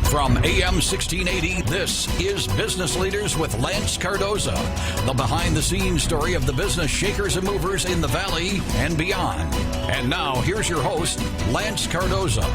From AM 1680, this is Business Leaders with Lance Cardoza, the behind-the-scenes story of the business shakers and movers in the Valley and beyond. And now, here's your host, Lance Cardoza.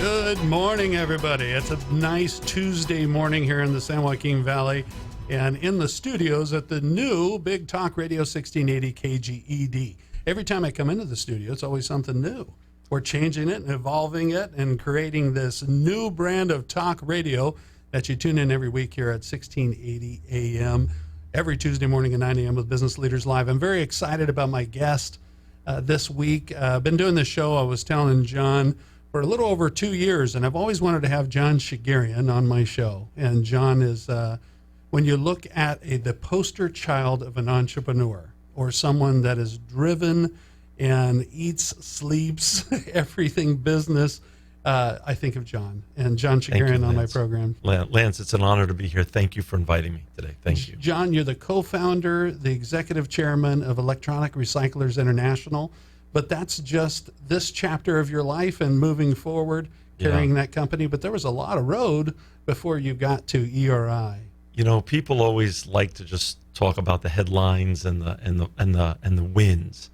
Good morning, everybody. It's a nice Tuesday morning here in the San Joaquin Valley and in the studios at the new Big Talk Radio 1680 KGED. Every time I come into the studio, it's always something new. We're changing it and evolving it and creating this new brand of talk radio that you tune in every week here at 1680 AM, every Tuesday morning at 9 a.m. with Business Leaders Live. I'm very excited about my guest this week. I've been doing this show, I was telling John, for a little over 2 years, and I've always wanted to have John Shegerian on my show. And John is, when you look at the poster child of an entrepreneur or someone that is driven and eats, sleeps, everything business, I think of John and John Shegerian on my program. Lance, it's an honor to be here. Thank you for inviting me today. Thank you. John, you're the co-founder, the executive chairman of Electronic Recyclers International, but that's just this chapter of your life and moving forward, carrying that company. But there was a lot of road before you got to ERI. You know, people always like to just talk about the headlines and the wins.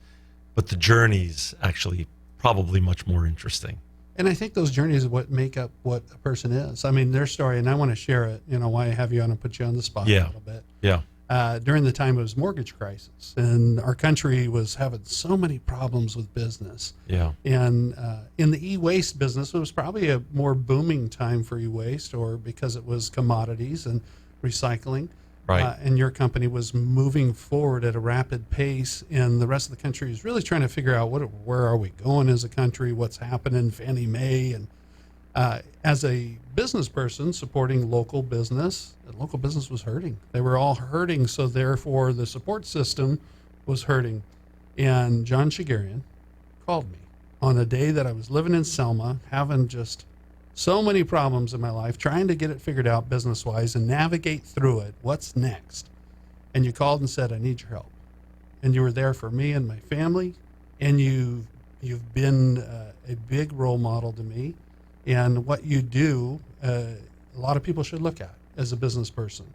But the journey's actually probably much more interesting. And I think those journeys are what make up what a person is. I mean, their story, and I want to share it, you know, why I have you on and put you on the spot a little bit. Yeah. During the time it was mortgage crisis, and our country was having so many problems with business. Yeah. And in the e-waste business, it was probably a more booming time for e-waste, or because it was commodities and recycling. Right. And your company was moving forward at a rapid pace, and the rest of the country is really trying to figure out where are we going as a country, what's happening, Fannie Mae. And as a business person supporting local business, the local business was hurting. They were all hurting, so therefore the support system was hurting. And John Shegerian called me on a day that I was living in Selma, having just so many problems in my life, trying to get it figured out business-wise and navigate through it. What's next? And you called and said, I need your help. And you were there for me and my family, and you've been a big role model to me. And what you do, a lot of people should look at as a business person.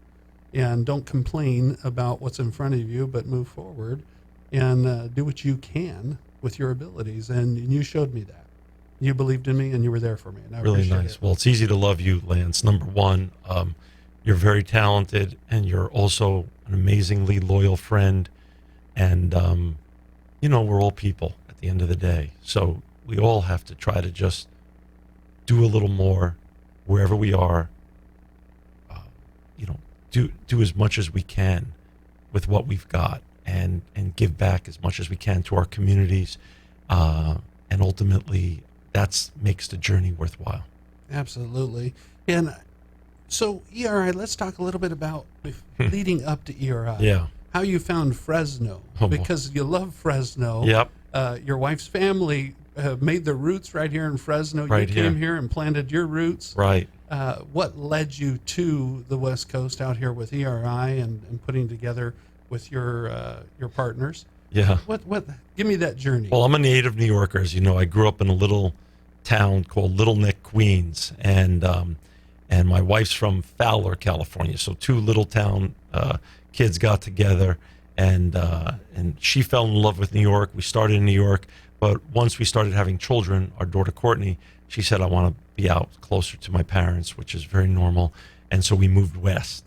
And don't complain about what's in front of you, but move forward and do what you can with your abilities. And you showed me that. You believed in me, and you were there for me. And I really nice. Well, it's easy to love you, Lance. Number one, you're very talented, and you're also an amazingly loyal friend. And, you know, we're all people at the end of the day. So we all have to try to just do a little more wherever we are, you know, do as much as we can with what we've got and give back as much as we can to our communities. And ultimately, that makes the journey worthwhile. Absolutely. And so ERI, let's talk a little bit about leading up to ERI. Yeah. How you found Fresno, because you love Fresno. Yep. Your wife's family made their roots right here in Fresno. Right you came here and planted your roots. Right. What led you to the West Coast out here with ERI and putting together with your partners? Yeah. What? Give me that journey. Well, I'm a native New Yorker. As you know, I grew up in a little town called Little Neck, Queens, and my wife's from Fowler, California. So two little town kids got together, and she fell in love with New York. We started in New York, but once we started having children, our daughter Courtney, she said, I want to be out closer to my parents, which is very normal, and so we moved west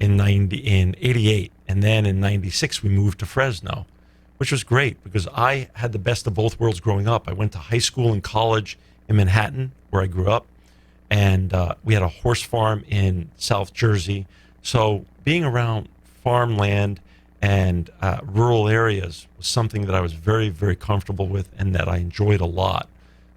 in 88, and then in 96 we moved to Fresno, which was great because I had the best of both worlds growing up. I went to high school and college in Manhattan, where I grew up, and we had a horse farm in South Jersey. So being around farmland and rural areas was something that I was very, very comfortable with and that I enjoyed a lot.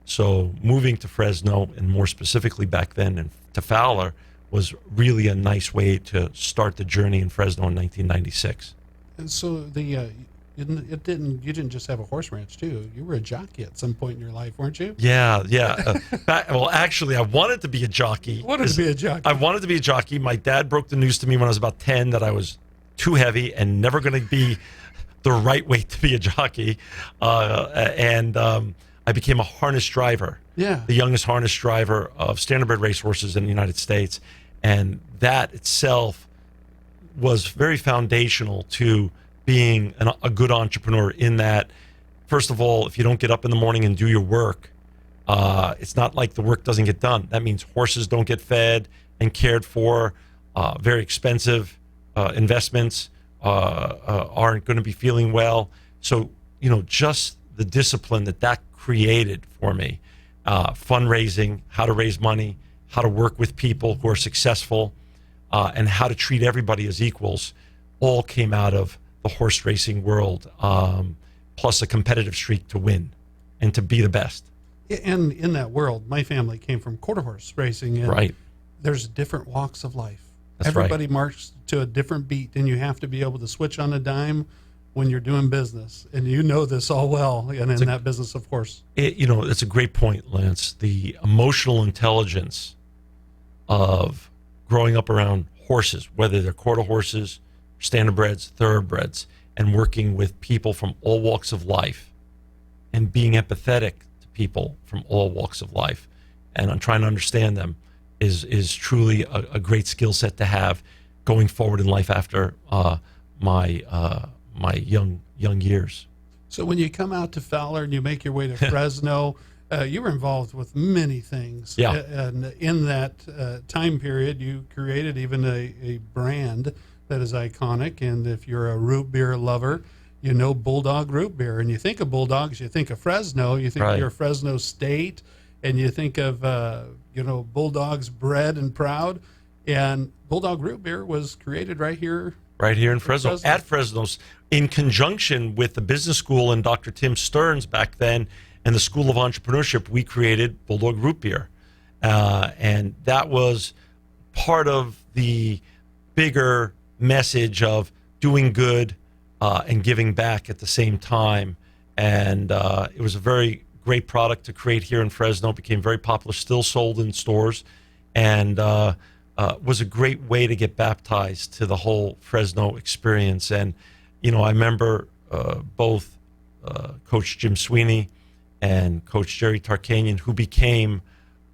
So moving to Fresno, and more specifically back then to Fowler, was really a nice way to start the journey in Fresno in 1996. And so you didn't just have a horse ranch too. You were a jockey at some point in your life, weren't you? Yeah. Well, actually, I wanted to be a jockey. I wanted to be a jockey. My dad broke the news to me when I was about 10 that I was too heavy and never going to be the right weight to be a jockey. And I became a harness driver. Yeah. the youngest harness driver of standardbred racehorses in the United States. And that itself was very foundational to being a good entrepreneur, in that, first of all, if you don't get up in the morning and do your work, it's not like the work doesn't get done. That means horses don't get fed and cared for. Very expensive investments aren't going to be feeling well. So, just the discipline that created for me, fundraising, how to raise money, how to work with people who are successful, and how to treat everybody as equals, all came out of the horse racing world, plus a competitive streak to win and to be the best. And in that world, my family came from quarter horse racing, and Right. there's different walks of life. That's Everybody marches to a different beat, and you have to be able to switch on a dime when you're doing business. And you know this all well, and in that business, of course. It's a great point, Lance. The emotional intelligence of growing up around horses, whether they're quarter horses, standardbreds, thoroughbreds, and working with people from all walks of life, and being empathetic to people from all walks of life, and I'm trying to understand them, is truly a great skill set to have going forward in life after my young years. So when you come out to Fowler and you make your way to Fresno, you were involved with many things. Yeah. And in that time period, you created even a brand that is iconic. And if you're a root beer lover, you know Bulldog root beer. And you think of Bulldogs, you think of Fresno, you think you're Fresno State, and you think of, Bulldogs bred and proud. And Bulldog root beer was created right here. Right here in Fresno, at Fresno's, in conjunction with the business school and Dr. Tim Stearns back then, and the School of Entrepreneurship, we created Bulldog Root Beer. And that was part of the bigger message of doing good and giving back at the same time. And it was a very great product to create here in Fresno. It became very popular, still sold in stores, and was a great way to get baptized to the whole Fresno experience. And, I remember both Coach Jim Sweeney and Coach Jerry Tarkanian, who became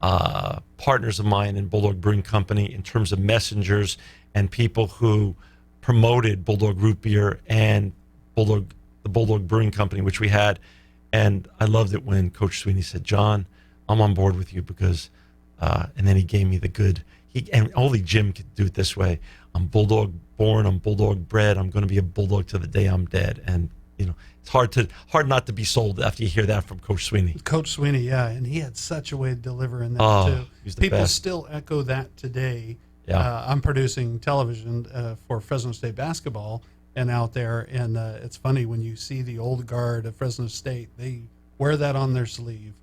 partners of mine in Bulldog Brewing Company in terms of messengers and people who promoted Bulldog Root Beer and the Bulldog Brewing Company, which we had. And I loved it when Coach Sweeney said, "John, I'm on board with you because," and then he gave me the good. And only Jim could do it this way. I'm Bulldog born. I'm Bulldog bred. I'm going to be a Bulldog to the day I'm dead. And it's hard not to be sold after you hear that from Coach Sweeney. Coach Sweeney, yeah, and he had such a way of delivering that too. He's the People best. still echo that today. Yeah. I'm producing television for Fresno State basketball, and out there, and it's funny when you see the old guard of Fresno State, they wear that on their sleeve.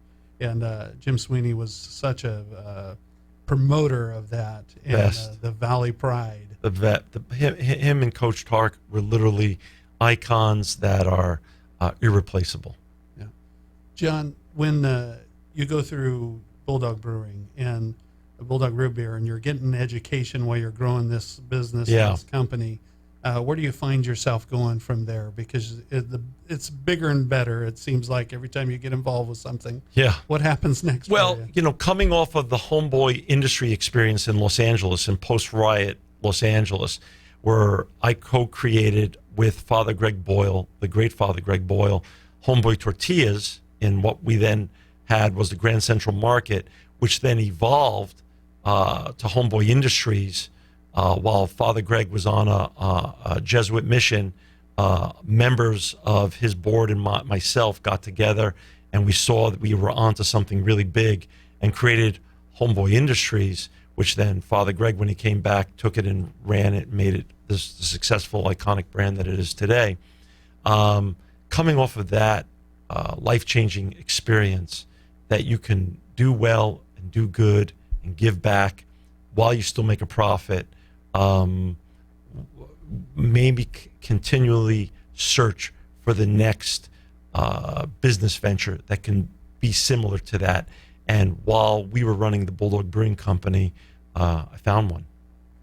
And Jim Sweeney was such a promoter of that, and the Valley Pride. The vet, him and Coach Tark were literally icons that are irreplaceable. Yeah, John, when you go through Bulldog Brewing and Bulldog Root Beer, and you're getting an education while you're growing this business, this company, where do you find yourself going from there? Because it's bigger and better. It seems like every time you get involved with something. Yeah. What happens next? Well, coming off of the homeboy industry experience in Los Angeles and post-riot Los Angeles, where I co-created with Father Greg Boyle, the great Father Greg Boyle, Homeboy Tortillas, in what we then had was the Grand Central Market, which then evolved to Homeboy Industries. While Father Greg was on a Jesuit mission, members of his board and myself got together, and we saw that we were onto something really big and created Homeboy Industries, which then Father Greg, when he came back, took it and ran it and made it the successful, iconic brand that it is today. Coming off of that life-changing experience, that you can do well and do good and give back while you still make a profit, maybe continually search for the next business venture that can be similar to that. And while we were running the Bulldog Brewing Company, I found one.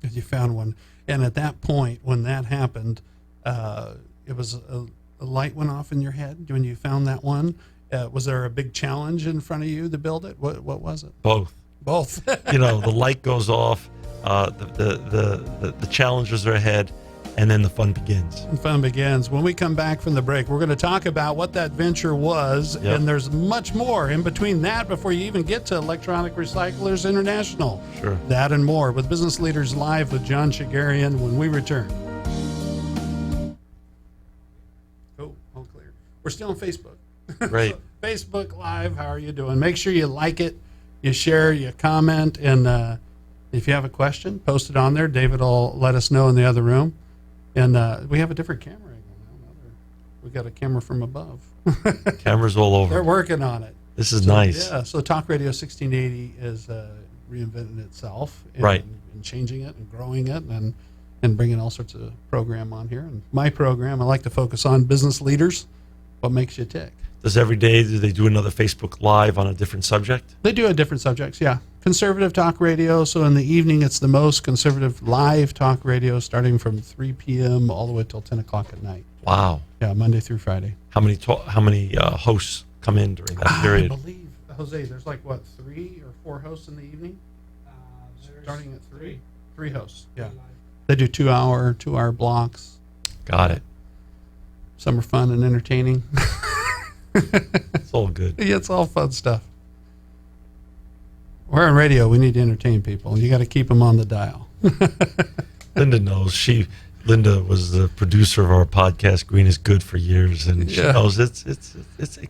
You found one. And at that point, when that happened, it was a light went off in your head when you found that one. Was there a big challenge in front of you to build it? What was it? Both. Both. The light goes off, the challenges are ahead, and then the fun begins. And fun begins. When we come back from the break, we're going to talk about what that venture was, and there's much more in between that before you even get to Electronic Recyclers International. Sure. That and more with Business Leaders Live with John Shegerian when we return. Oh, all clear. We're still on Facebook. Great. So, Facebook Live, how are you doing? Make sure you like it, you share, you comment, and if you have a question, post it on there. David will let us know in the other room. And we have a different camera angle now. We got a camera from above. Cameras all over. They're working on it. This is nice. Yeah, so Talk Radio 1680 is reinventing itself. And, Right. And changing it and growing it and bringing all sorts of program on here. And my program, I like to focus on business leaders. What makes you tick? Does every day, do they do another Facebook Live on a different subject? They do have different subjects, yeah. Conservative talk radio, so in the evening it's the most conservative live talk radio starting from 3 p.m. all the way till 10 o'clock at night. Wow. Yeah, Monday through Friday. How many hosts come in during that period? I believe, Jose, there's like, what, 3 or 4 hosts in the evening? Starting at 3? 3 hosts, yeah. They do 2-hour blocks. Got it. Some are fun and entertaining. It's all good. Yeah, it's all fun stuff. We're on radio. We need to entertain people. You got to keep them on the dial. Linda knows. Linda was the producer of our podcast, Green is Good, for years, and she knows it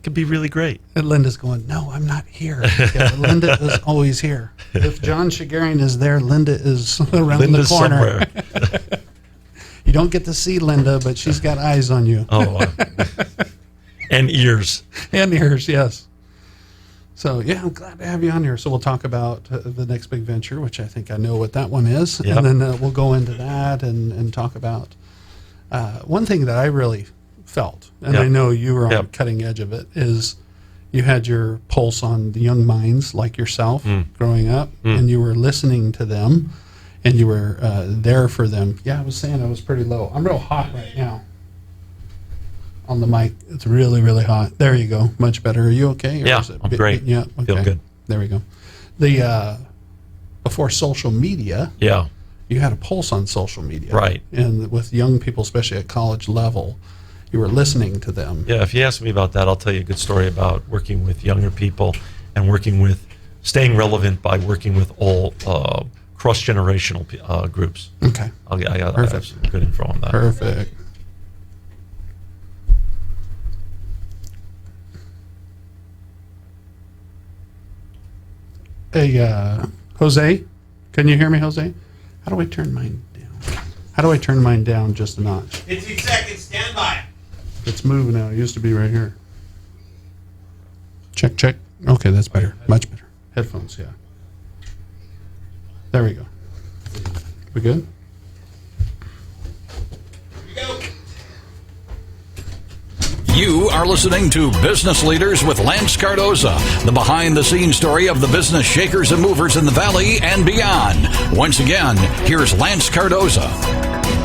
can be really great. And Linda's going, no, I'm not here. Yeah, Linda is always here. If John Shegerian is there, Linda is around Linda's the corner. somewhere. You don't get to see Linda, but she's got eyes on you. Oh, and ears. And ears, yes. So, yeah, I'm glad to have you on here. So we'll talk about the next big venture, which I think I know what that one is. Yep. And then we'll go into that and talk about one thing that I really felt, and Yep. I know you were on Yep. the cutting edge of it, is you had your pulse on the young minds like yourself growing up, and you were listening to them, and you were there for them. Yeah, I was saying I was pretty low. I'm real hot right now. On the mic, it's really, really hot. There you go. Much better. Are you okay? Or Yeah, is it I'm great. Yeah, okay. Feel good. There we go. The before social media, Yeah. you had a pulse on social media, Right. And with young people, especially at college level, you were listening to them. Yeah, if you ask me about that, I'll tell you a good story about working with younger people and staying relevant by working with all cross-generational groups. Okay. I have some good info on that. Perfect. Hey, Jose, can you hear me, Jose? How do I turn mine down? How do I turn mine down just a notch? 15 seconds, stand by. It's moving now. It used to be right here. Check, check. Okay, that's better. Much better. Headphones, yeah. There we go. We good? Here we go. You are listening to Business Leaders with Lance Cardoza, the behind-the-scenes story of the business shakers and movers in the Valley and beyond. Once again, here's Lance Cardoza.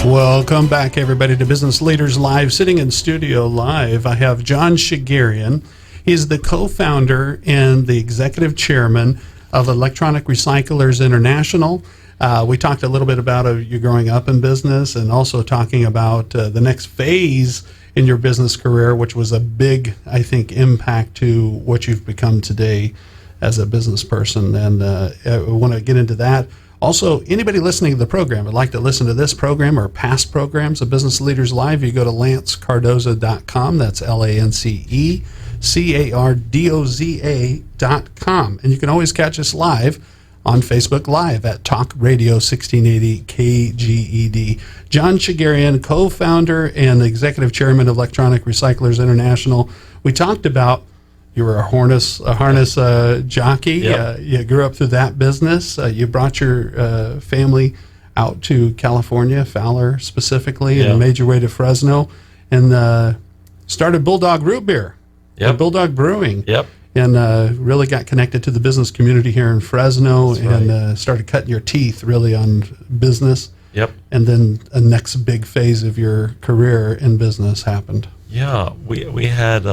Welcome back, everybody, to Business Leaders Live. Sitting in studio live, I have John Shegerian. He's the co-founder and the executive chairman of Electronic Recyclers International. We talked a little bit about you growing up in business and also talking about the next phase in your business career, which was a big, I think, impact to what you've become today as a business person. And I want to get into that. Also, anybody listening to the program would like to listen to this program or past programs of Business Leaders Live, you go to lancecardoza.com. That's LanceCardoza.com. And you can always catch us live on Facebook Live at Talk Radio 1680 KGED. John Shegerian, co-founder and executive chairman of Electronic Recyclers International. We talked about you were a harness jockey. Yep. You grew up through that business. You brought your family out to California, Fowler specifically, and made your way to Fresno, and started Bulldog Root Beer, Bulldog Brewing. Yep. And really got connected to the business community here in Fresno. That's right. And started cutting your teeth really on business. Yep. And then a next big phase of your career in business happened. Yeah, we had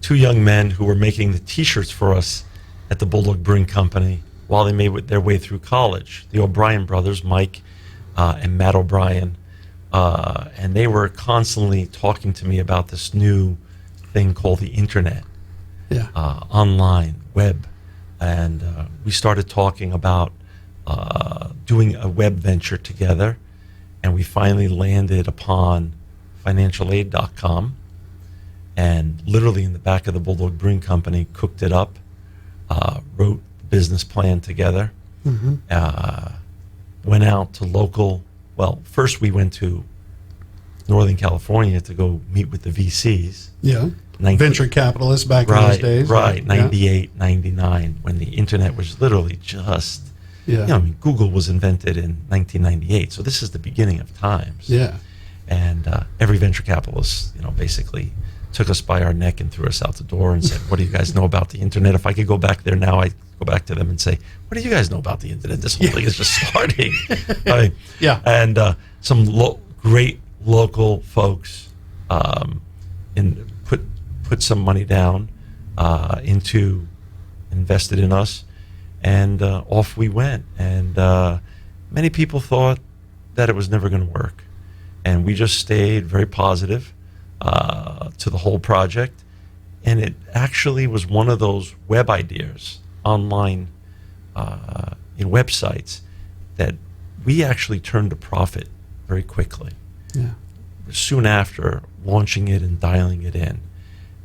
two young men who were making the T-shirts for us at the Bulldog Brewing Company while they made their way through college. The O'Brien brothers, Mike and Matt O'Brien, and they were constantly talking to me about this new thing called the internet, online, web. And we started talking about doing a web venture together, and we finally landed upon financialaid.com, and literally in the back of the Bulldog Brewing Company cooked it up, wrote the business plan together, went out to first we went to Northern California to go meet with the VCs. Yeah. Venture capitalists back in those days. Right, 98, 99, when the internet was literally just, Google was invented in 1998, so this is the beginning of times. Yeah. And every venture capitalist, basically took us by our neck and threw us out the door and said, what do you guys know about the internet? If I could go back there now, I'd go back to them and say, what do you guys know about the internet? This whole thing is just starting. And some great local folks put some money down invested in us, and off we went. And many people thought that it was never going to work, and we just stayed very positive to the whole project. And it actually was one of those web ideas, online websites, that we actually turned a profit very quickly. Yeah. Soon after launching it and dialing it in.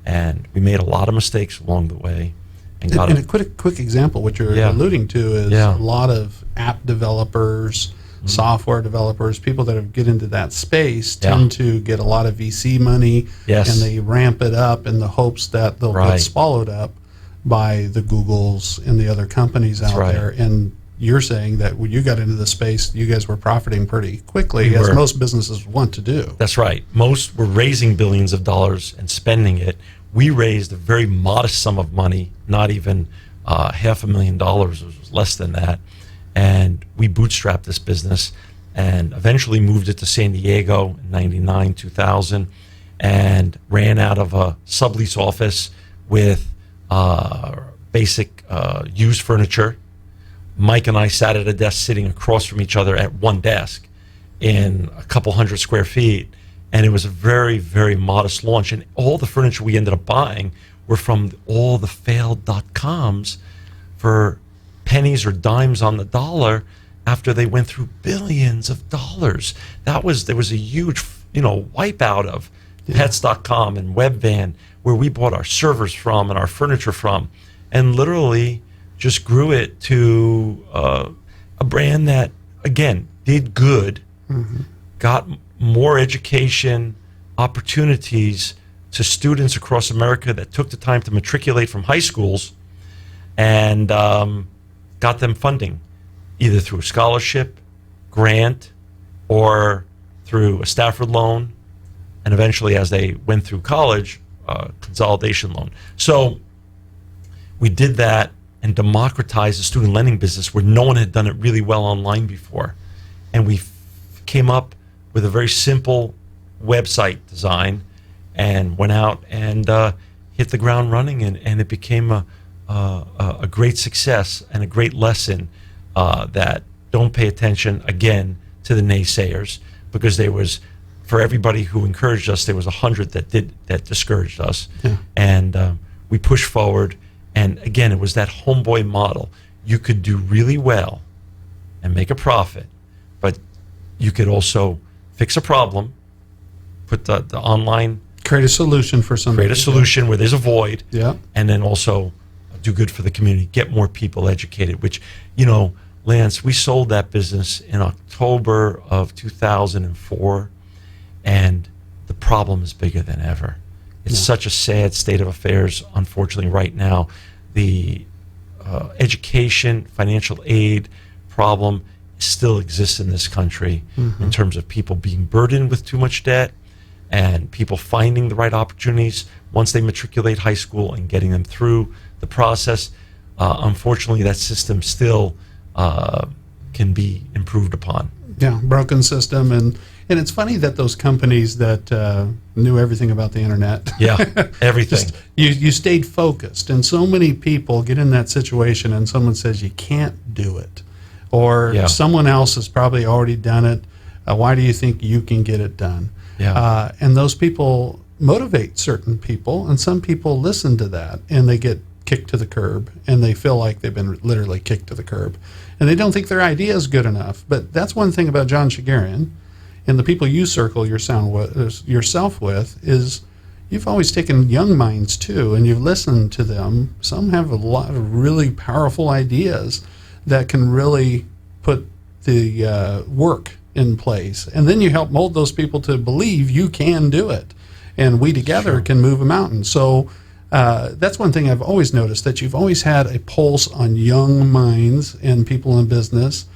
And we made a lot of mistakes along the way. And a quick example, what you're alluding to is a lot of app developers, software developers, people that get into that space tend to get a lot of VC money, and they ramp it up in the hopes that they'll get swallowed up by the Googles and the other companies out there. And you're saying that when you got into the space, you guys were profiting pretty quickly, as most businesses want to do. That's right. Most were raising billions of dollars and spending it. We raised a very modest sum of money, not even $500,000, it was less than that. And we bootstrapped this business and eventually moved it to San Diego in 99, 2000, and ran out of a sublease office with basic used furniture. Mike and I sat at a desk sitting across from each other at one desk in a couple 100 square feet. And it was a very, very modest launch. And all the furniture we ended up buying were from all the failed .coms for pennies or dimes on the dollar after they went through billions of dollars. There was a huge, wipeout of pets.com and Webvan, where we bought our servers from and our furniture from, and literally just grew it to a brand that, again, did good, got more education opportunities to students across America that took the time to matriculate from high schools, and got them funding, either through a scholarship, grant, or through a Stafford loan, and eventually, as they went through college, consolidation loan. So we did that and democratized the student lending business where no one had done it really well online before. And we came up with a very simple website design and went out and hit the ground running, and it became a great success and a great lesson that don't pay attention, again, to the naysayers, because there was, for everybody who encouraged us, there was 100 that discouraged us. And we pushed forward. And again, it was that homeboy model. You could do really well and make a profit, but you could also fix a problem, put the online... Create a solution for somebody. Create a solution where there's a void, yeah, and then also do good for the community, get more people educated, which, Lance, we sold that business in October of 2004, and the problem is bigger than ever. It's such a sad state of affairs, unfortunately, right now. The education, financial aid problem still exists in this country in terms of people being burdened with too much debt and people finding the right opportunities once they matriculate high school and getting them through the process. Unfortunately, that system still can be improved upon. Yeah, broken system. And And it's funny that those companies that knew everything about the internet, Yeah, everything. just you stayed focused. And so many people get in that situation, and someone says you can't do it, or Yeah. someone else has probably already done it. Why do you think you can get it done? Yeah. And those people motivate certain people, and some people listen to that, and they get kicked to the curb, and they feel like they've been literally kicked to the curb, and they don't think their idea is good enough. But that's one thing about John Shegerian and the people you circle yourself with is you've always taken young minds too, and you've listened to them. Some have a lot of really powerful ideas that can really put the work in place, and then you help mold those people to believe you can do it, and we together can move a mountain. So that's one thing I've always noticed, that you've always had a pulse on young minds and people in business.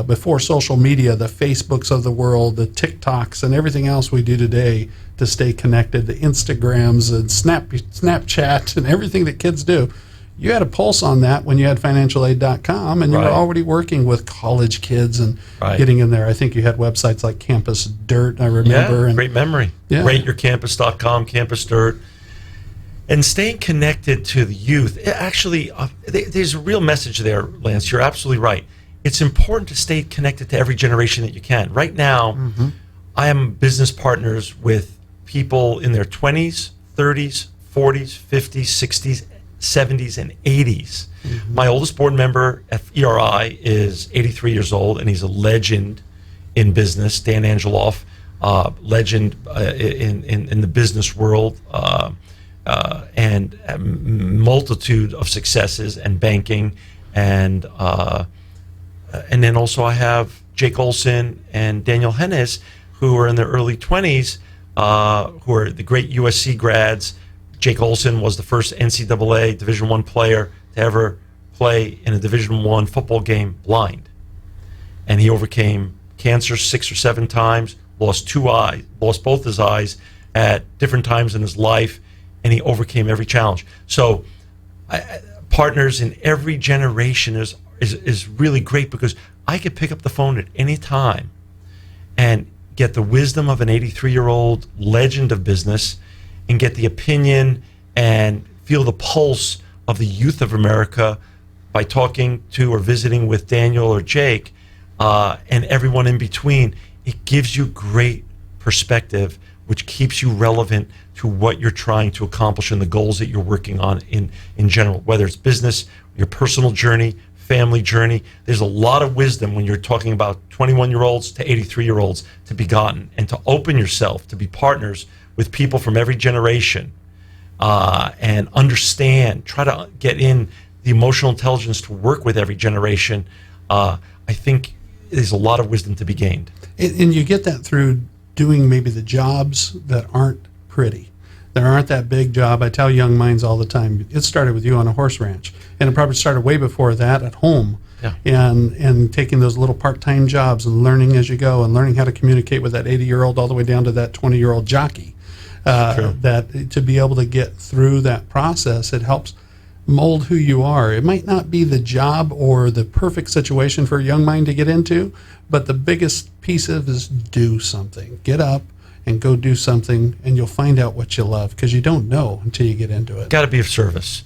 Before social media, the Facebooks of the world, the TikToks, and everything else we do today to stay connected, the Instagrams and Snapchat and everything that kids do. You had a pulse on that when you had financialaid.com, and you were Right. already working with college kids and Right. getting in there. I think you had websites like Campus Dirt, I remember. Yeah, and great memory. Yeah. RateYourCampus.com, Campus Dirt. And staying connected to the youth. Actually, there's a real message there, Lance. You're absolutely right. It's important to stay connected to every generation that you can. Right now, I am business partners with people in their 20s, 30s, 40s, 50s, 60s, 70s, and 80s. My oldest board member at ERI is 83 years old, and he's a legend in business. Dan Angeloff, legend in the business world, and a multitude of successes and banking, and then also I have Jake Olson and Daniel Hennes, who are in their early 20s, who are the great USC grads. Jake Olson was the first NCAA Division I player to ever play in a Division I football game blind. And he overcame cancer 6 or 7 times, lost both his eyes at different times in his life, and he overcame every challenge. So partners in every generation is really great, because I could pick up the phone at any time and get the wisdom of an 83-year-old legend of business, and get the opinion and feel the pulse of the youth of America by talking to or visiting with Daniel or Jake, and everyone in between. It gives you great perspective, which keeps you relevant to what you're trying to accomplish and the goals that you're working on in general, whether it's business, your personal journey, family journey. There's a lot of wisdom when you're talking about 21-year-olds to 83-year-olds to be gotten, and to open yourself to be partners with people from every generation, and try to get in the emotional intelligence to work with every generation. I think there's a lot of wisdom to be gained. And you get that through doing maybe the jobs that aren't pretty. There aren't that big job. I tell young minds all the time, it started with you on a horse ranch, and it probably started way before that at home. Yeah. And taking those little part-time jobs and learning as you go, and learning how to communicate with that 80-year-old all the way down to that 20-year-old jockey. That to be able to get through that process, it helps mold who you are. It might not be the job or the perfect situation for a young mind to get into, but the biggest piece of it is do something. Get up and go do something, and you'll find out what you love, because you don't know until you get into it. Got to be of service.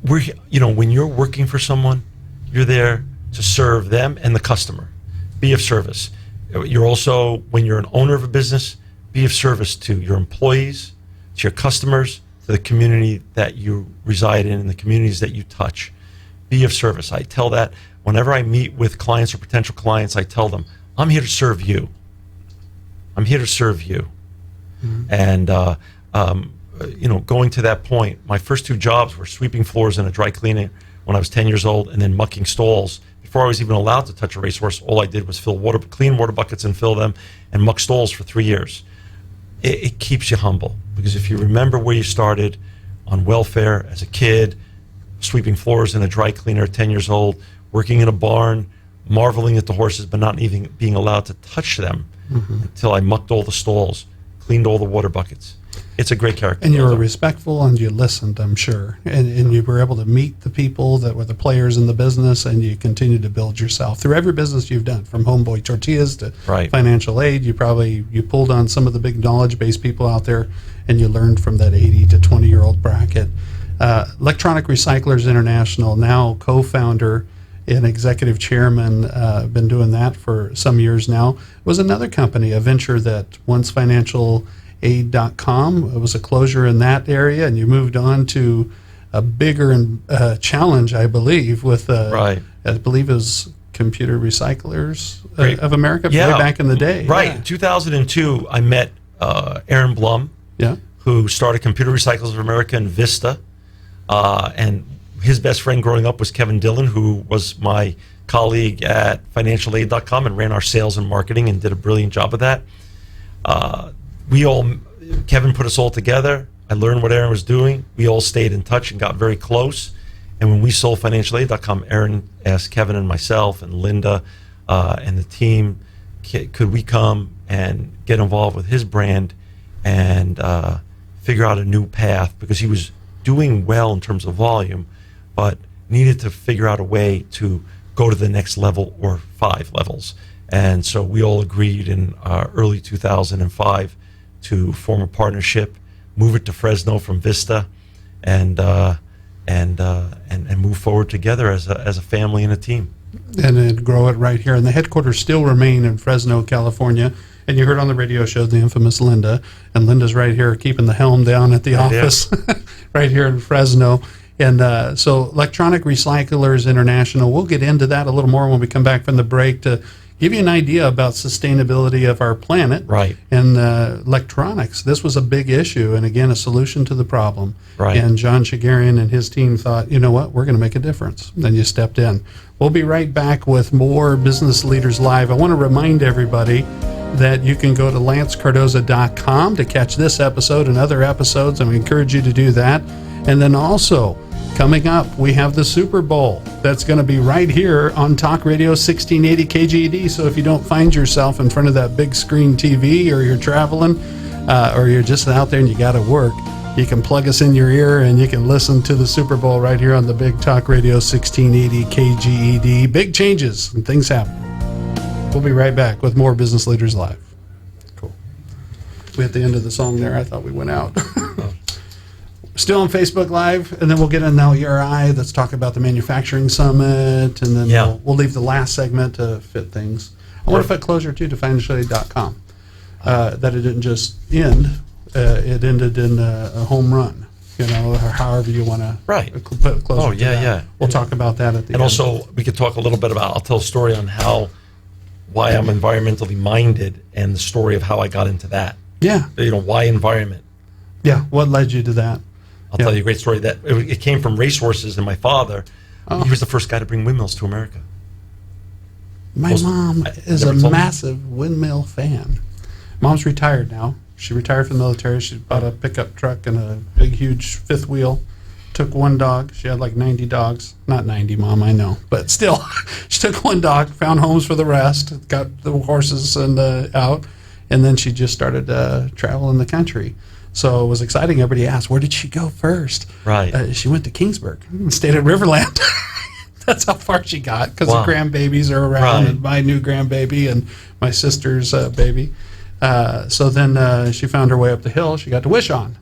When you're working for someone, you're there to serve them and the customer. Be of service. You're also, when you're an owner of a business, be of service to your employees, to your customers, to the community that you reside in and the communities that you touch. Be of service. I tell that whenever I meet with clients or potential clients, I tell them, I'm here to serve you. I'm here to serve you. And, going to that point, my first 2 jobs were sweeping floors in a dry cleaning when I was 10 years old, and then mucking stalls. Before I was even allowed to touch a racehorse, all I did was clean water buckets and fill them, and muck stalls for 3 years. It keeps you humble, because if you remember where you started on welfare as a kid, sweeping floors in a dry cleaner at 10 years old, working in a barn, marveling at the horses, but not even being allowed to touch them until I mucked all the stalls, cleaned all the water buckets. It's a great character. And you were respectful and you listened, I'm sure. And you were able to meet the people that were the players in the business, and you continued to build yourself through every business you've done, from Homeboy Tortillas to Right. financial aid. You pulled on some of the big knowledge-based people out there, and you learned from that 80 to 20-year-old bracket. Electronic Recyclers International, now co-founder and executive chairman, been doing that for some years now. It was another company, a venture that once financialaid.com, it was a closure in that area, and you moved on to a bigger challenge, I believe, with Right. I believe it was Computer Recyclers Great. of America, Yeah. way back in the day. Right. Yeah. In 2002, I met Aaron Blum, Yeah. who started Computer Recyclers of America and Vista. And his best friend growing up was Kevin Dillon, who was my colleague at financialaid.com and ran our sales and marketing and did a brilliant job of that. Kevin put us all together. I learned what Aaron was doing. We all stayed in touch and got very close. And when we sold financialaid.com, Aaron asked Kevin and myself and Linda and the team, could we come and get involved with his brand and figure out a new path, because he was doing well in terms of volume, but needed to figure out a way to go to the next level or 5 levels. And so we all agreed in early 2005 to form a partnership, move it to Fresno from Vista, and move forward together as a family and a team. And then grow it right here. And the headquarters still remain in Fresno, California. And you heard on the radio show the infamous Linda, and Linda's right here keeping the helm down at the office right here in Fresno. And so Electronic Recyclers International, we'll get into that a little more when we come back from the break to give you an idea about sustainability of our planet. Right. And electronics, this was a big issue, and again, a solution to the problem. Right. And John Shegerian and his team thought, you know what, we're going to make a difference. Then you stepped in. We'll be right back with more Business Leaders Live. I want to remind everybody that you can go to lancecardoza.com to catch this episode and other episodes, and we encourage you to do that. And then also, coming up, we have the Super Bowl that's going to be right here on Talk Radio 1680 KGED. So if you don't find yourself in front of that big screen TV, or you're traveling, or you're just out there and you got to work, you can plug us in your ear and you can listen to the Super Bowl right here on the big Talk Radio 1680 KGED. Big changes and things happen. We'll be right back with more Business Leaders Live. Cool. We at the end of the song there, I thought we went out. Still on Facebook Live, and then we'll get in now ERI. Let's talk about the Manufacturing Summit, and then we'll leave the last segment to fit things. I want to fit closer too to financialaid.com. That it didn't just end; it ended in a home run. You know, or however you want to put it closer. Oh, yeah, to that. yeah. We'll talk about that at the end. And also, we could talk a little bit about, I'll tell a story on why I'm environmentally minded, and the story of how I got into that. Yeah. You know, why environment? Yeah. What led you to that? I'll tell you a great story. That it came from racehorses, and my father, he was the first guy to bring windmills to America. My mom is a massive windmill fan. Mom's retired now. She retired from the military. She bought a pickup truck and a big, huge fifth wheel. Took one dog. She had like 90 dogs. Not 90, Mom, I know. But still, she took one dog, found homes for the rest, got the horses and out, and then she just started traveling the country. So it was exciting. Everybody asked, where did she go first? Right. She went to Kingsburg and stayed at Riverland. That's how far she got, because the grandbabies are around, and my new grandbaby and my sister's baby. So then she found her way up the hill. She got to Wish-On.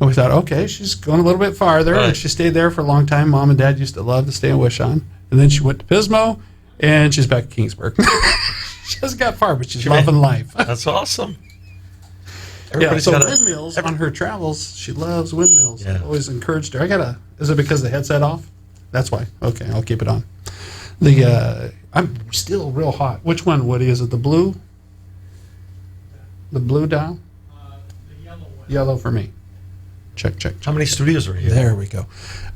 And we thought, okay, she's going a little bit farther. Right. And she stayed there for a long time. Mom and Dad used to love to stay in Wish-On. And then she went to Pismo, and she's back at Kingsburg. She hasn't got far, but she's loving life. That's awesome. So windmills on her travels. She loves windmills. Yeah. Always encouraged her. Is it because the headset off? That's why. Okay, I'll keep it on. I'm still real hot. Which one, Woody? Is it the blue? The blue dial? The yellow one. Yellow for me. Check. How many studios are here? There we go.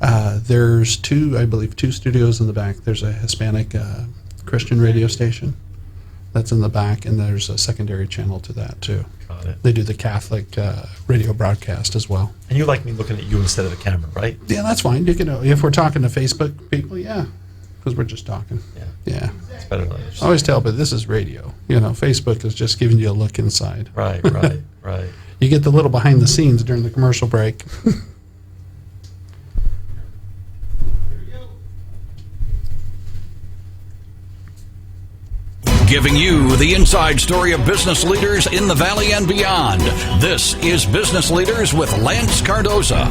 There's two studios in the back. There's a Hispanic Christian radio station that's in the back, and there's a secondary channel to that too. Got it. They do the Catholic radio broadcast as well. And you like me looking at you instead of the camera, right? Yeah, that's fine. You can, if we're talking to Facebook people, yeah, because we're just talking. Yeah. It's better than others. I always tell, but this is radio. You know, Facebook is just giving you a look inside. Right. You get the little behind the scenes during the commercial break. Giving you the inside story of business leaders in the Valley and beyond. This is Business Leaders with Lance Cardoza.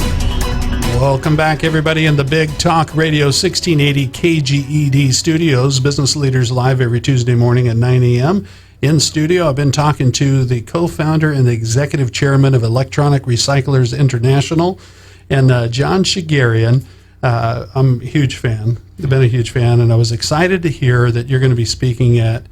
Welcome back, everybody, in the Big Talk Radio 1680 KGED studios. Business Leaders live every Tuesday morning at 9 a.m. In studio, I've been talking to the co-founder and the executive chairman of Electronic Recyclers International, and John Shegerian. I'm a huge fan. I've been a huge fan, and I was excited to hear that you're going to be speaking at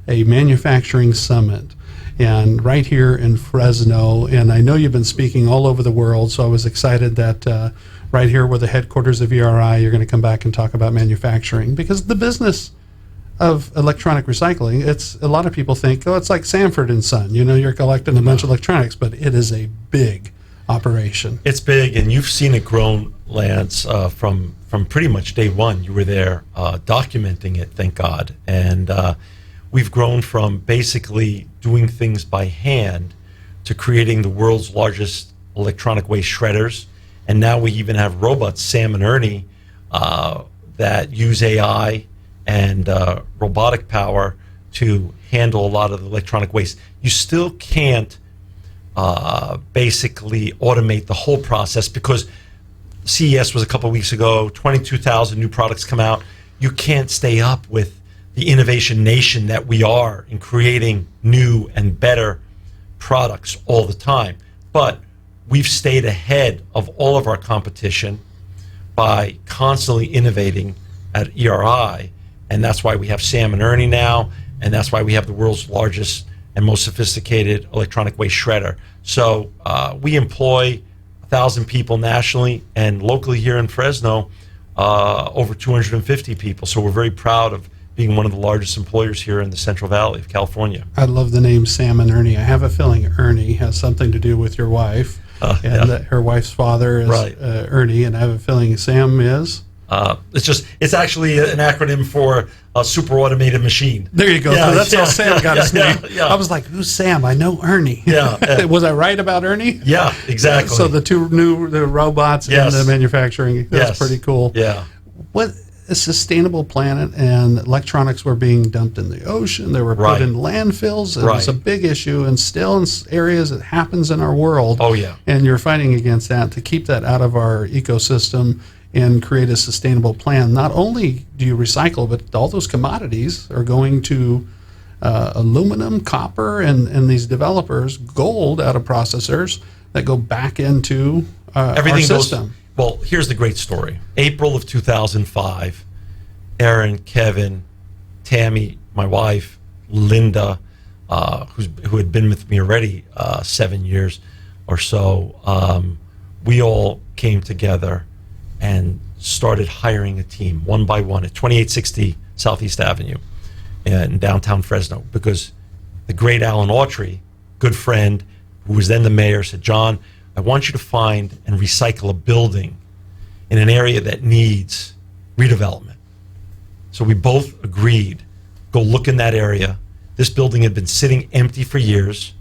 a manufacturing summit and right here in Fresno. And I know you've been speaking all over the world, so I was excited that right here where the headquarters of ERI, you're going to come back and talk about manufacturing, because the business of electronic recycling, it's a lot of people think, oh, it's like Sanford and Son, you know, you're collecting a bunch of electronics, but it is a big operation. It's big, and you've seen it grown, Lance, from pretty much day one. You were there documenting it, thank God. And we've grown from basically doing things by hand to creating the world's largest electronic waste shredders. And now we even have robots, Sam and Ernie, that use AI and robotic power to handle a lot of the electronic waste. You still can't basically automate the whole process, because CES was a couple of weeks ago, 22,000 new products come out. You can't stay up with the innovation nation that we are in creating new and better products all the time. But we've stayed ahead of all of our competition by constantly innovating at ERI. And that's why we have Sam and Ernie now, and that's why we have the world's largest and most sophisticated electronic waste shredder. So we employ 1,000 people nationally, and locally here in Fresno, over 250 people. So we're very proud of being one of the largest employers here in the Central Valley of California. I love the name Sam and Ernie. I have a feeling Ernie has something to do with your wife, and that her wife's father is Right. Ernie, and I have a feeling Sam is... It's actually an acronym for a super automated machine. There you go. Yeah, So that's how Sam got his name. Yeah. I was like, who's Sam? I know Ernie. Yeah. Was I right about Ernie? Yeah, exactly. So the robots Yes. and the manufacturing, that's Yes. pretty cool. Yeah. What a sustainable planet, and electronics were being dumped in the ocean. They were put Right. in landfills. It was Right. a big issue, and still in areas it happens in our world. Oh, yeah. And you're fighting against that to keep that out of our ecosystem and create a sustainable plan. Not only do you recycle, but all those commodities are going to aluminum, copper, and these developers, gold out of processors that go back into Everything our goes. system. Well, here's the great story. April of 2005, Aaron, Kevin, Tammy, my wife, Linda, who had been with me already 7 years or so, we all came together and started hiring a team one by one at 2860 Southeast Avenue in downtown Fresno, because the great Alan Autry, good friend, who was then the mayor, said, John, I want you to find and recycle a building in an area that needs redevelopment. So we both agreed, go look in that area. This building had been sitting empty for years.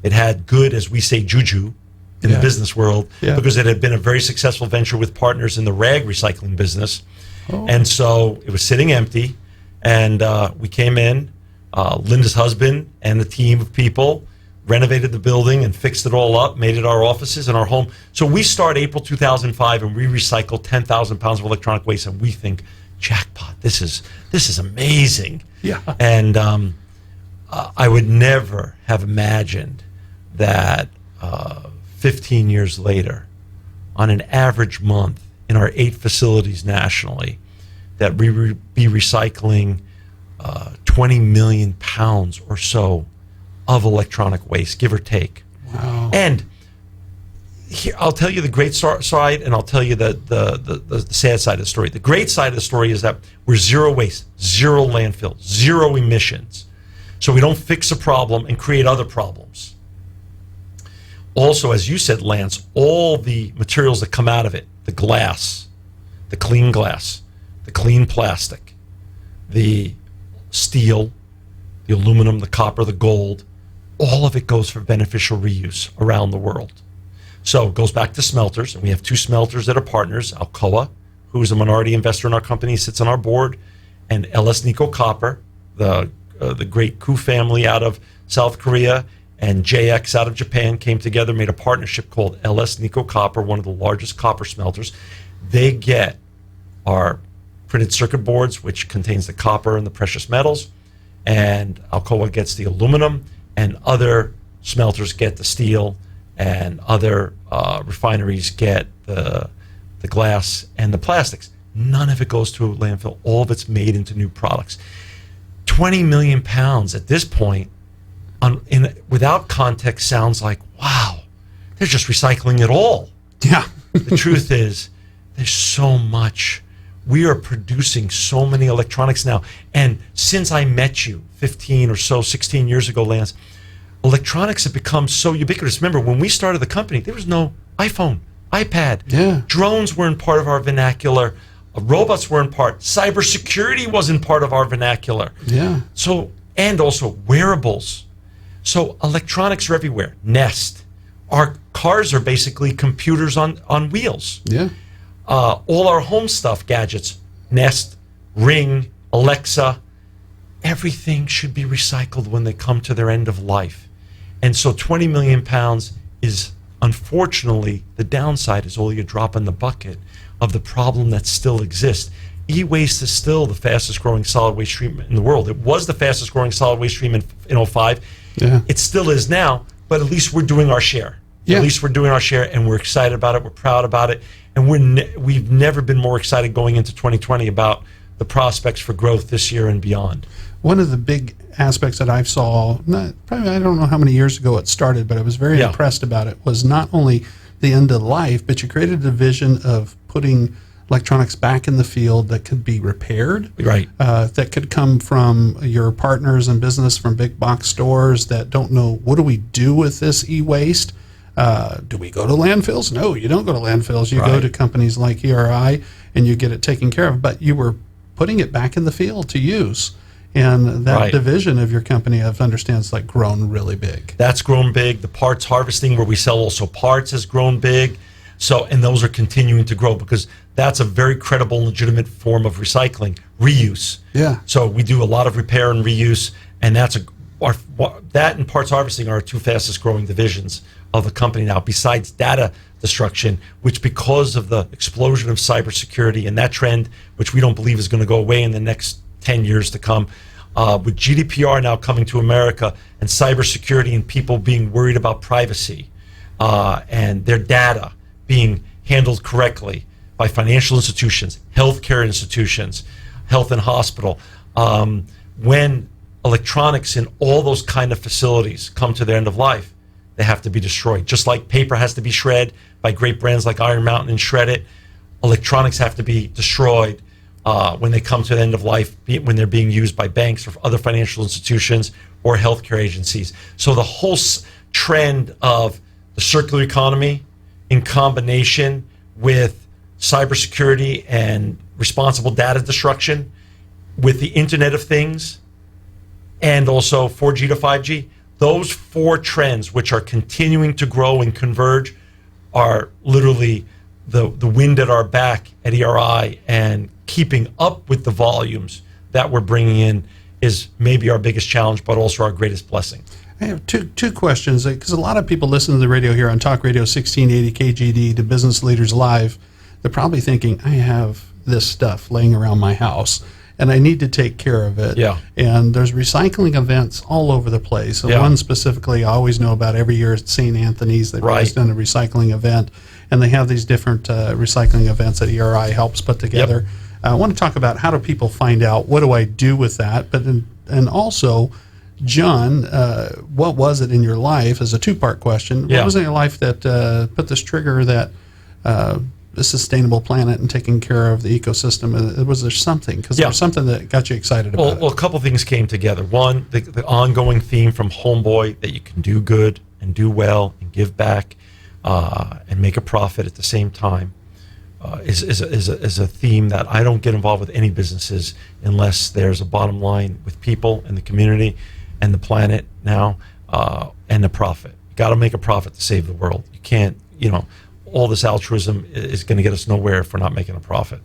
It had good, as we say, juju in the business world, because it had been a very successful venture with partners in the rag recycling business. And so it was sitting empty, and we came in, Linda's husband and the team of people renovated the building and fixed it all up, made it our offices and our home. So we start April 2005, and we recycle 10,000 pounds of electronic waste, and we think, jackpot, this is amazing. Yeah. And I would never have imagined that 15 years later, on an average month in our 8 facilities nationally, that we would be recycling 20 million pounds or so of electronic waste, give or take. Wow. And here, I'll tell you the great side, and I'll tell you the sad side of the story. The great side of the story is that we're zero waste, zero landfill, zero emissions. So we don't fix a problem and create other problems. Also, as you said, Lance, all the materials that come out of it, the glass, the clean plastic, the steel, the aluminum, the copper, the gold, all of it goes for beneficial reuse around the world. So it goes back to smelters, and we have 2 smelters that are partners, Alcoa, who is a minority investor in our company, sits on our board, and LS Nico Copper, the great Koo family out of South Korea and JX out of Japan came together, made a partnership called LS Nico Copper, one of the largest copper smelters. They get our printed circuit boards, which contains the copper and the precious metals, and Alcoa gets the aluminum, and other smelters get the steel, and other refineries get the glass and the plastics. None of it goes to a landfill. All of it's made into new products. 20 million pounds at this point, without context, sounds like, wow, they're just recycling it all. Yeah. The truth is, there's so much. We are producing so many electronics now. And since I met you 15 or so, 16 years ago, Lance, electronics have become so ubiquitous. Remember, when we started the company, there was no iPhone, iPad. Yeah. Drones weren't part of our vernacular. Robots weren't part. Cybersecurity wasn't part of our vernacular. Yeah. So, and also wearables. So electronics are everywhere. Nest. Our cars are basically computers on wheels. Yeah. All our home stuff, gadgets, Nest, Ring, Alexa, everything should be recycled when they come to their end of life. And so 20 million pounds is, unfortunately, the downside is all you drop in the bucket of the problem that still exists. E-waste is still the fastest growing solid waste stream in the world. It was the fastest growing solid waste stream in 2005. Yeah. It still is now, but at least we're doing our share. Yeah. At least we're doing our share, and we're excited about it. We're proud about it. And we've never been more excited going into 2020 about the prospects for growth this year and beyond. One of the big aspects that I saw, probably I don't know how many years ago it started, but I was very impressed about it, was not only the end of life, but you created a vision of putting electronics back in the field that could be repaired. Right. That could come from your partners in business, from big box stores that don't know, what do we do with this e-waste? Do we go to landfills? No, you don't go to landfills. You go to companies like ERI and you get it taken care of, but you were putting it back in the field to use. And that division of your company, I've understand, is like grown really big. That's grown big. The parts harvesting, where we sell also parts, has grown big. So, and those are continuing to grow because that's a very credible and legitimate form of recycling, reuse. Yeah. So we do a lot of repair and reuse, and that and parts harvesting are our 2 fastest growing divisions of the company now, besides data destruction, which because of the explosion of cybersecurity and that trend, which we don't believe is going to go away in the next 10 years to come, with GDPR now coming to America and cybersecurity and people being worried about privacy and their data being handled correctly by financial institutions, healthcare institutions, health and hospital. When electronics in all those kind of facilities come to their end of life, they have to be destroyed. Just like paper has to be shred by great brands like Iron Mountain and Shred It, electronics have to be destroyed when they come to the end of life, when they're being used by banks or other financial institutions or healthcare agencies. So the whole trend of the circular economy in combination with cybersecurity and responsible data destruction, with the Internet of Things, and also 4G to 5G, those 4 trends, which are continuing to grow and converge, are literally the wind at our back at ERI, and keeping up with the volumes that we're bringing in is maybe our biggest challenge, but also our greatest blessing. I have two questions, because a lot of people listen to the radio here on Talk Radio 1680 KGD to Business Leaders Live. They're probably thinking, I have this stuff laying around my house and I need to take care of it. Yeah. And there's recycling events all over the place. So one specifically I always know about every year at St. Anthony's. They've always done a recycling event, and they have these different recycling events that ERI helps put together. I want to talk about how do people find out, what do I do with that? And also, John, what was it in your life, as a 2-part question, what was it in your life that put this trigger that a sustainable planet and taking care of the ecosystem? Was there something? Because there was something that got you excited about it. Well, a couple things came together. One, the ongoing theme from Homeboy, that you can do good and do well and give back and make a profit at the same time, is a theme that I don't get involved with any businesses unless there's a bottom line with people and the community and the planet now. and the profit. You got to make a profit to save the world. You can't, all this altruism is going to get us nowhere if we're not making a profit.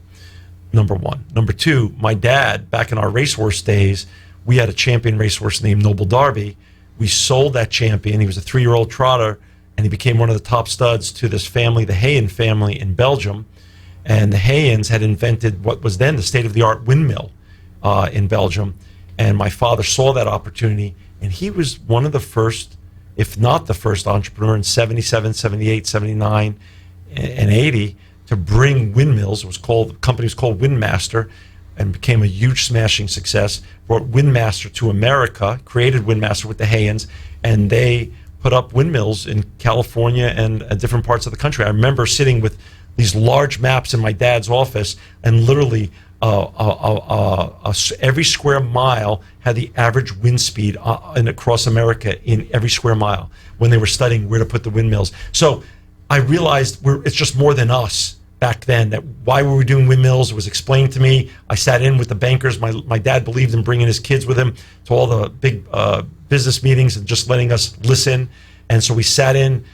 Number one. Number two, my dad, back in our racehorse days, we had a champion racehorse named Noble Darby. We sold that champion. He was a 3-year-old trotter, and he became one of the top studs to this family, the Hayen family in Belgium. And the Hayens had invented what was then the state-of-the-art windmill in Belgium. And my father saw that opportunity, and he was one of the first, if not the first entrepreneur in 77, 78, 79, and 80 to bring windmills. The company was called Windmaster, and became a huge smashing success. Brought Windmaster to America, created Windmaster with the Hayens, and they put up windmills in California and different parts of the country. I remember sitting with these large maps in my dad's office, and literally every square mile had the average wind speed across America in every square mile when they were studying where to put the windmills. So I realized it's just more than us back then. That why were we doing windmills? It was explained to me. I sat in with the bankers. My dad believed in bringing his kids with him to all the big business meetings and just letting us listen. And so we sat in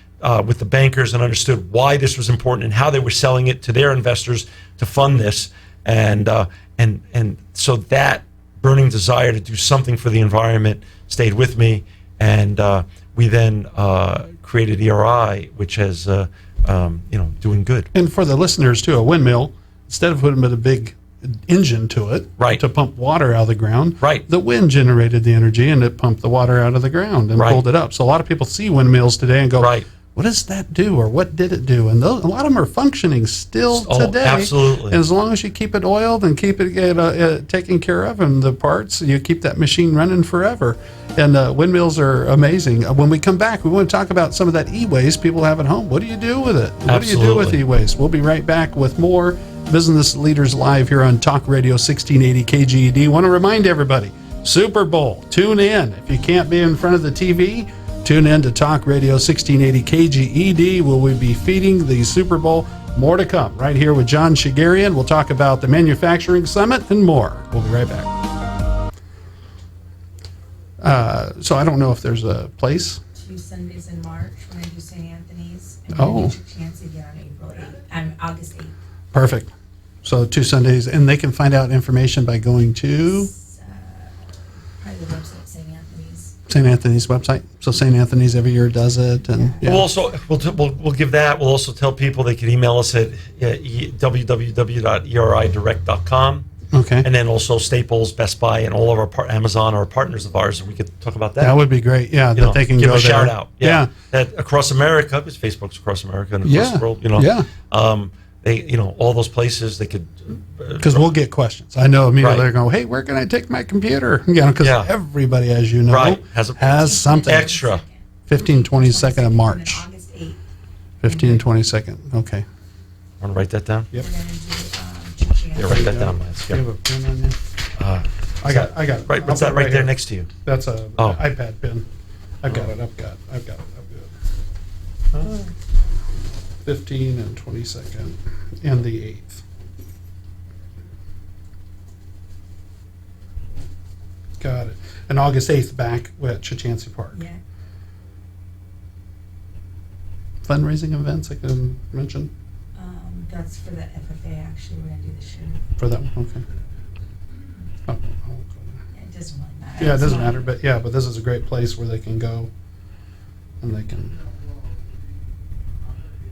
with the bankers and understood why this was important and how they were selling it to their investors to fund this. And so that burning desire to do something for the environment stayed with me. And we then created ERI, which has doing good. And for the listeners too, a windmill, instead of putting a big engine to it Right. to pump water out of the ground, Right. the wind generated the energy and it pumped the water out of the ground and Right. pulled it up. So a lot of people see windmills today and go, Right. what does that do, or what did it do? And a lot of them are functioning still today. Absolutely. And as long as you keep it oiled and keep it taken care of, and the parts, you keep that machine running forever. And windmills are amazing. When we come back, we want to talk about some of that e-waste people have at home. What do you do with it? What do you do with Absolutely. e-waste? We'll be right back with more Business Leaders Live here on Talk Radio 1680 KGED. Want to remind everybody, Super Bowl, tune in. If you can't be in front of the TV, tune in to Talk Radio 1680 KGED. Will we be feeding the Super Bowl? More to come right here with John Shegerian. We'll talk about the Manufacturing Summit and more. We'll be right back. So I don't know if there's a place. 2 Sundays in March when I do St. Anthony's, and Oh. then get your chance again on August 8th. Perfect. So 2 Sundays, and they can find out information by going to Probably the website, St. Anthony's. St. Anthony's website. So St. Anthony's every year does it, and yeah. We'll also we'll give that. We'll also tell people they can email us at www.eridirect.com. Okay. And then also Staples, Best Buy, and all of our Amazon are partners of ours, and we could talk about that. That would be great. Yeah, You that know, they can give go a there. shout out. Yeah. That across America, because Facebook's across America and across Yeah. the world. Yeah. They all those places they could. Because we'll get questions. I know immediately Right. they're going, hey, where can I take my computer? Because Yeah. everybody, as you know, Right. has something. Extra. 15, 22nd of March. And then August 8th, 15, 22nd. Okay. Want to write that down? Yep. we're going to do two chances. Yeah, write that down, Lance. Do you have a pen on you? I got it. Right. What's I'll that put it right there here. next to you? That's a Oh. iPad pen. I've got it. 15 and 22nd and the 8th. Got it. And August 8th back at Chachansey Park. Yeah. Fundraising events I can mention That's for the FFA, actually. We're going to do the show. for that one. Okay. Oh, I'll go there. Yeah, it doesn't really matter. Yeah, it It's doesn't not- matter, but this is a great place where they can go, and they can,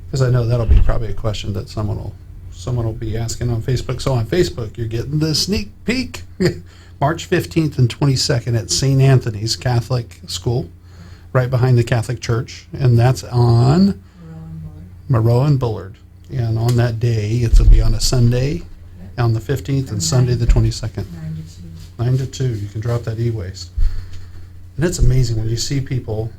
because I know that'll be probably a question that someone will be asking on Facebook. So on Facebook, you're getting the sneak peek. March 15th and 22nd at St. Anthony's Catholic School, right behind the Catholic Church, and that's on Moreau and Bullard. And on that day, it'll be on a Sunday, on the 15th, and Sunday the 22nd. 9 to 2. 9 to 2, you can drop that e-waste. And it's amazing when you see people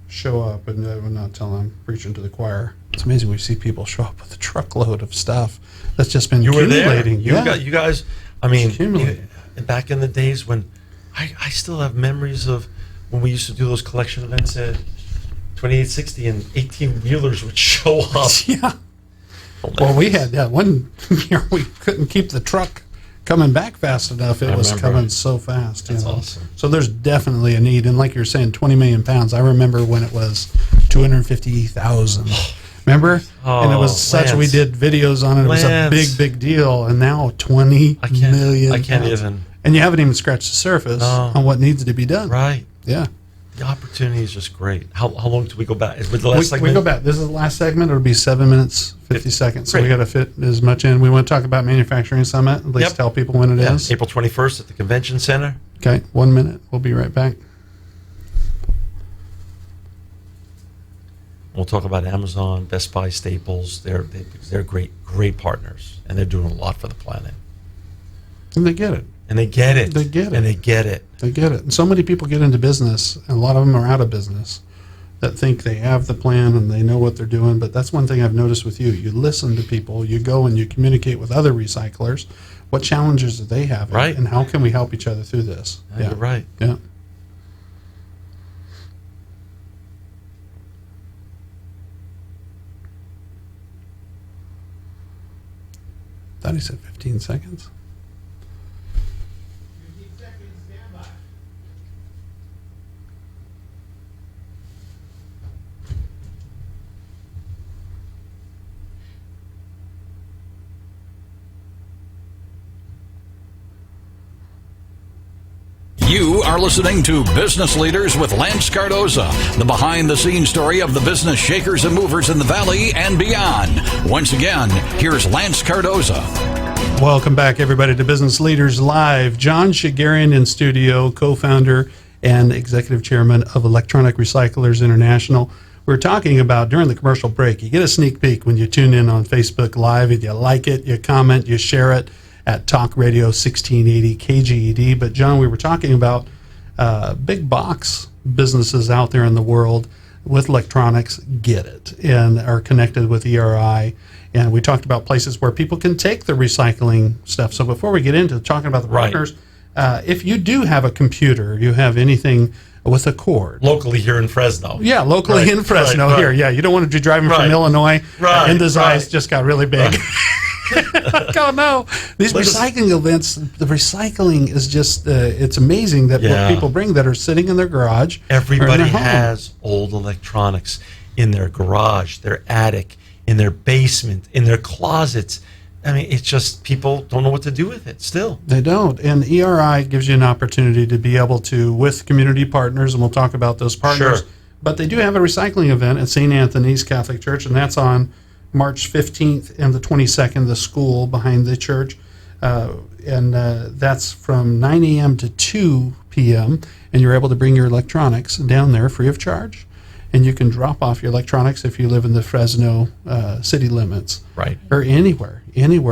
show up, and I'm not telling, I'm preaching to the choir. It's amazing when you see people show up with a truckload of stuff that's just been You were there. accumulating. You guys. I mean, accumulating. back in the days when I still have memories of when we used to do those collection events at 2860, and 18-wheelers would show up. Yeah. Well, we had that one year we couldn't keep the truck coming back fast enough. It was remember. coming so fast. That's awesome. So there's definitely a need. And like you're saying, 20 million pounds. I remember when it was 250,000. Remember? And it was such, Lance. we did videos on it. It was a Lance. big deal. And now 20 million I can't pounds. even. And you haven't even scratched the surface No. on what needs to be done. Right. Yeah. The opportunity is just great. How long do we go back? Is with the last We segment? go back. This is the last segment. It'll be 7 minutes, 50 seconds. So we Great. got to fit as much in. We want to talk about Manufacturing Summit. At least Yep. tell people when it is. April 21st at the Convention Center. Okay, 1 minute. We'll be right back. We'll talk about Amazon, Best Buy, Staples. They're great partners, and they're doing a lot for the planet. And they get it. And they get it. They get it. And they get it. They get it. And so many people get into business, and a lot of them are out of business, that think they have the plan and they know what they're doing. But that's one thing I've noticed with you. You listen to people. You go and you communicate with other recyclers. What challenges do they have? Right. And how can we help each other through this? Yeah, You're right. Yeah. Thought he said 15 seconds. 15 seconds, stand by. You are listening to Business Leaders with Lance Cardoza, the behind-the-scenes story of the business shakers and movers in the Valley and beyond. Once again, here's Lance Cardoza. Welcome back, everybody, to Business Leaders Live. John Shegerian in studio, co-founder and executive chairman of Electronic Recyclers International. We're talking about, during the commercial break, you get a sneak peek when you tune in on Facebook Live. If you like it, you comment, you share it at Talk Radio 1680 KGED. But John, we were talking about big box businesses out there in the world with electronics get it and are connected with ERI. And we talked about places where people can take the recycling stuff. So before we get into talking about the Right. partners, if you do have a computer, you have anything with a cord. Locally here in Fresno. Yeah, locally Right, in Fresno right, here. right. Yeah, you don't want to be driving from Right. Illinois. Right, and his right. eyes just got really big. Like, oh no, these Let us- recycling events, the recycling is just, it's amazing that Yeah. what people bring that are sitting in their garage. or in Everybody their home. has old electronics in their garage, their attic, in their basement, in their closets. I mean, it's just people don't know what to do with it still. They don't. And ERI gives you an opportunity to be able to, with community partners, and we'll talk about those partners. Sure. But they do have a recycling event at St. Anthony's Catholic Church, and that's on March 15th and the 22nd, the school behind the church. That's from 9 a.m. to 2 p.m. And you're able to bring your electronics down there free of charge. And you can drop off your electronics if you live in the Fresno city limits. Right. Or anywhere,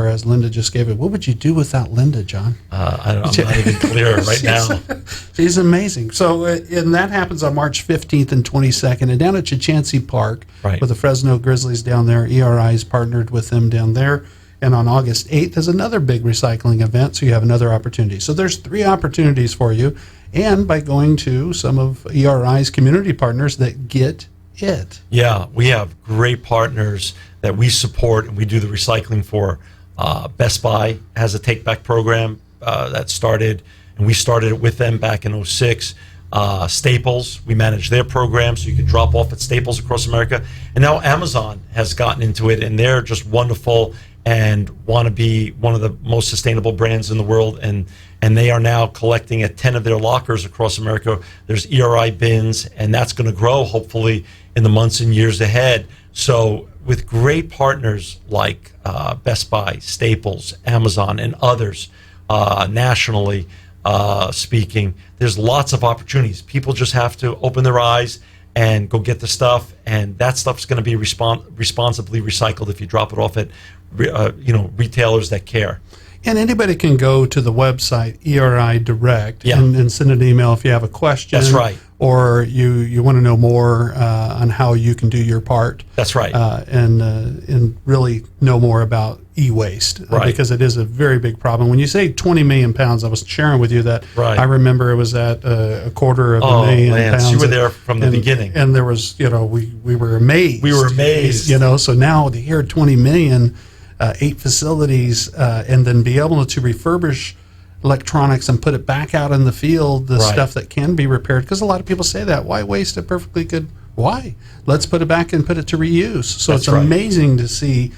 as Linda just gave it. What would you do without Linda, John? I'm not even clear right now. She's amazing. So, and that happens on March 15th and 22nd. And down at Chachansey Park, Right. with the Fresno Grizzlies down there, ERI's partnered with them down there. And on August 8th is another big recycling event, so you have another opportunity. So there's 3 opportunities for you. And by going to some of ERI's community partners that get it. Yeah, we have great partners that we support and we do the recycling for. Best Buy has a take back program that started, and we started it with them back in 2006. Staples, we manage their program, so you can drop off at Staples across America. And now Amazon has gotten into it, and they're just wonderful and want to be one of the most sustainable brands in the world. And they are now collecting at 10 of their lockers across America. There's ERI bins, and that's going to grow hopefully in the months and years ahead. So with great partners like Best Buy, Staples, Amazon, and others nationally speaking, there's lots of opportunities. People just have to open their eyes and go get the stuff, and that stuff's going to be responsibly recycled if you drop it off at retailers that care. And anybody can go to the website, ERI Direct, Yeah. and send an email if you have a question. That's right. Or you want to know more on how you can do your part. That's right. And really know more about e-waste. Right. Because it is a very big problem. When you say 20 million pounds, I was sharing with you that Right. I remember it was at a quarter of a million Lance, pounds. you were there from the And- beginning. And there was, we were amazed. We were amazed. So now to hear 20 million, 8 facilities, and then be able to refurbish electronics and put it back out in the field, the Right. stuff that can be repaired. Because a lot of people say that. Why waste a perfectly good? Why? Let's put it back and put it to reuse. So That's it's right. amazing to see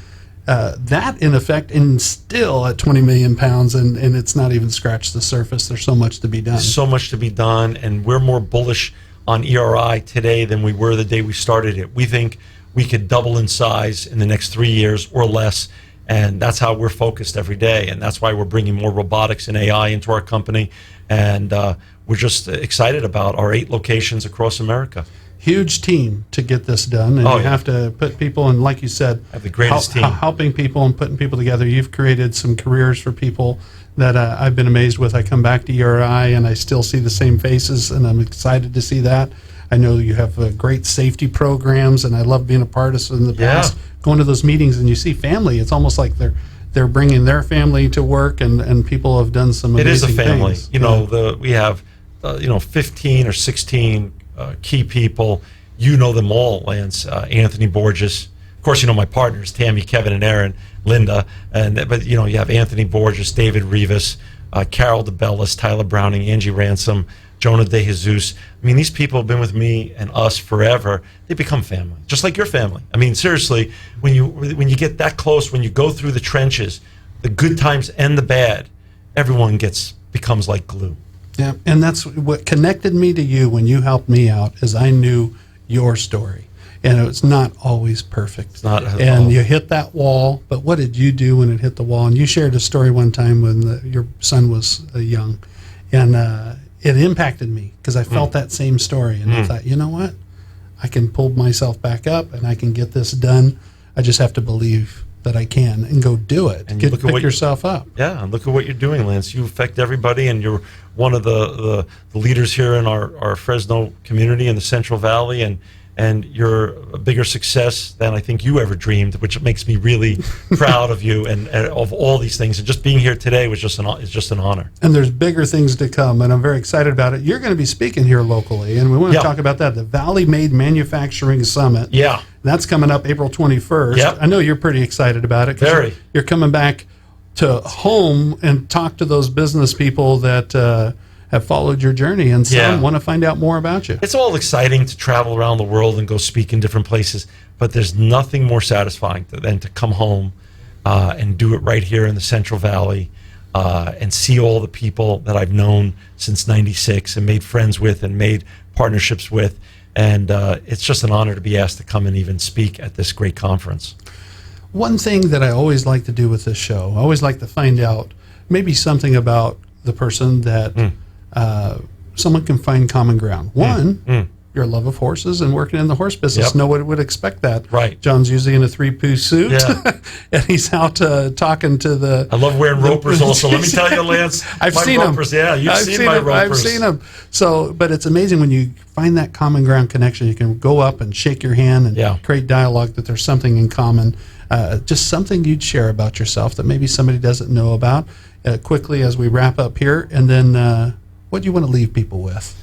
that in effect, and still at 20 million pounds, and it's not even scratched the surface. There's so much to be done. So much to be done, and we're more bullish on ERI today than we were the day we started it. We think we could double in size in the next 3 years or less, and that's how we're focused every day, and that's why we're bringing more robotics and AI into our company, and we're just excited about our 8 locations across America. Huge team to get this done, and Oh, you yeah. have to put people, and like you said, I have the greatest team. helping people and putting people together. You've created some careers for people that I've been amazed with. I come back to ERI and I still see the same faces, and I'm excited to see that. I know you have great safety programs, and I love being a part of in the past, going to those meetings, and you see family. It's almost like they're bringing their family to work, and people have done some It amazing is a family. things. You know, we have 15 or 16 key people. You know them all, Lance. Anthony Borges. Of course, you know my partners, Tammy, Kevin, and Aaron, Linda. But you know, you have Anthony Borges, David Rivas, Carol DeBellis, Tyler Browning, Angie Ransom, Jonah De Jesus. I mean, these people have been with me and us forever. They become family, just like your family. I mean, seriously, when you get that close, when you go through the trenches, the good times and the bad, everyone becomes like glue. Yeah, and that's what connected me to you when you helped me out, is I knew your story, and it was not always perfect. It's not at and all. you hit that wall, but what did you do when it hit the wall? And you shared a story one time when your son was young, and it impacted me because I felt that same story, and I thought, you know what, I can pull myself back up and I can get this done. I just have to believe that I can and go do it. And Pick yourself up. Yeah, and look at what you're doing, Lance. You affect everybody, and you're one of the leaders here in our Fresno community in the Central Valley, and you're a bigger success than I think you ever dreamed, which makes me really proud of you and of all these things. And just being here today was just an honor. And there's bigger things to come, and I'm very excited about it. You're going to be speaking here locally, and we want to Yeah. talk about that, the Valley Made Manufacturing Summit. Yeah. That's coming up April 21st. Yep. I know you're pretty excited about it. 'Cause Very. You're coming back to home and talk to those business people that have followed your journey, and some Yeah. want to find out more about you. It's all exciting to travel around the world and go speak in different places, but there's nothing more satisfying than to come home and do it right here in the Central Valley and see all the people that I've known since '96 and made friends with and made partnerships with. And it's just an honor to be asked to come and even speak at this great conference. One thing that I always like to do with this show, I always like to find out maybe something about the person that someone can find common ground. One, your love of horses and working in the horse business. Yep. No one would expect that. Right. John's usually in a 3-piece suit, Yeah. and he's out talking to the. I love wearing ropers also. Let me tell you, Lance, I've my seen ropers, them. yeah, you've seen my ropers. I've seen them. So, but it's amazing when you find that common ground connection. You can go up and shake your hand and Yeah. create dialogue that there's something in common. Just something you'd share about yourself that maybe somebody doesn't know about. Quickly as we wrap up here, and then what do you want to leave people with?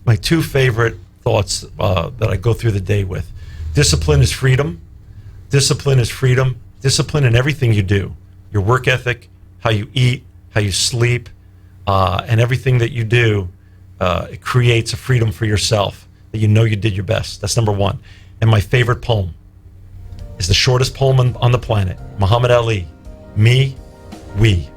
My 2 favorite thoughts that I go through the day with. Discipline is freedom. Discipline is freedom. Discipline in everything you do. Your work ethic, how you eat, how you sleep, and everything that you do, it creates a freedom for yourself that you know you did your best. That's number 1. And my favorite poem is the shortest poem on the planet. Muhammad Ali, Me, We.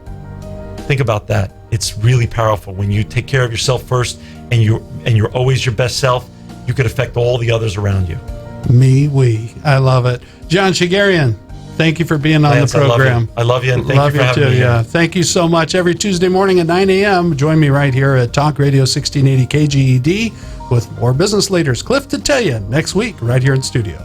Think about that. It's really powerful. When you take care of yourself first and you're always your best self, you could affect all the others around you. Me, we. I love it. John Shegerian, thank you for being on Lance, the program. I love you, and thank Love you for having too, me here. yeah. Thank you so much. Every Tuesday morning at 9 a.m., join me right here at Talk Radio 1680 KGED with more business leaders. Cliff to tell you next week right here in studio.